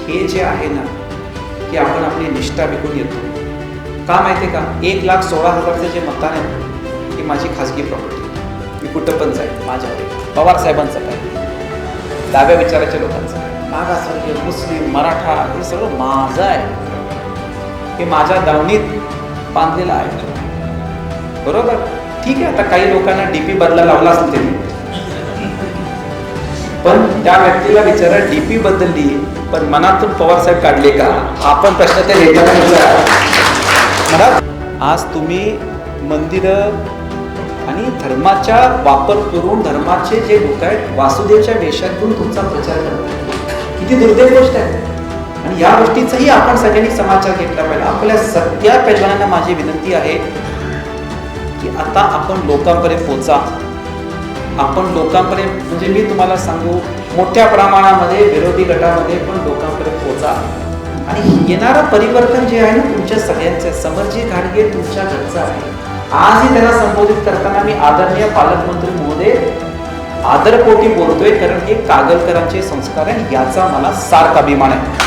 हे जे आहे ना की आपण आपली निष्ठा विकून येतो. का माहिती आहे का, 1,16,000 जे मतदान आहे ही माझी खाजगी प्रॉपर्टी. मी कुठं पण जाईल, माझ्यावर पवार साहेबांचं काय, डाव्या विचाराच्या लोकांचं काय, मागासवर्गीय, मुस्लिम, मराठा, हे सगळं माझं आहे. हे माझ्या दावणीत बांधलेलं आहे. बरोबर, ठीक आहे. आता काही लोकांना डीपी बदलायला लावला असेल त्यांनी, पण त्या व्यक्तीला विचारा डीपी बदलली पण मनातून पवार साहेब काढले का, आपण प्रश्न त्या नेत्याला विचारा. आज तुम्ही मंदिरं आणि धर्माचा वापर करून धर्माचे जे लोक आहेत वासुदेवच्या वेशातून तुमचा प्रचार करतात, किती दुर्दैव गोष्ट आहे. आणि या गोष्टीचाही आपण सगळ्यांनी समाचार घेतला पाहिजे. आपल्या सगळ्या पैलवानांना माझी विनंती आहे की आता आपण लोकांपर्यंत पोहोचा. आपण लोकांपर्यंत, म्हणजे मी तुम्हाला सांगू, मोठ्या प्रमाणामध्ये विरोधी गटामध्ये पण लोकांपर्यंत पोहोचा. आणि येणारं परिवर्तन जे आहे ना तुमच्या सगळ्यांचं, समरजी घाटगे तुमच्या घरचं आहे. आजही त्यांना संबोधित करताना मी आदरणीय पालकमंत्री महोदय आदरपोटी बोलतोय, कारण हे कागलकरांचे संस्कार आहे, याचा मला सार्थ अभिमान आहे.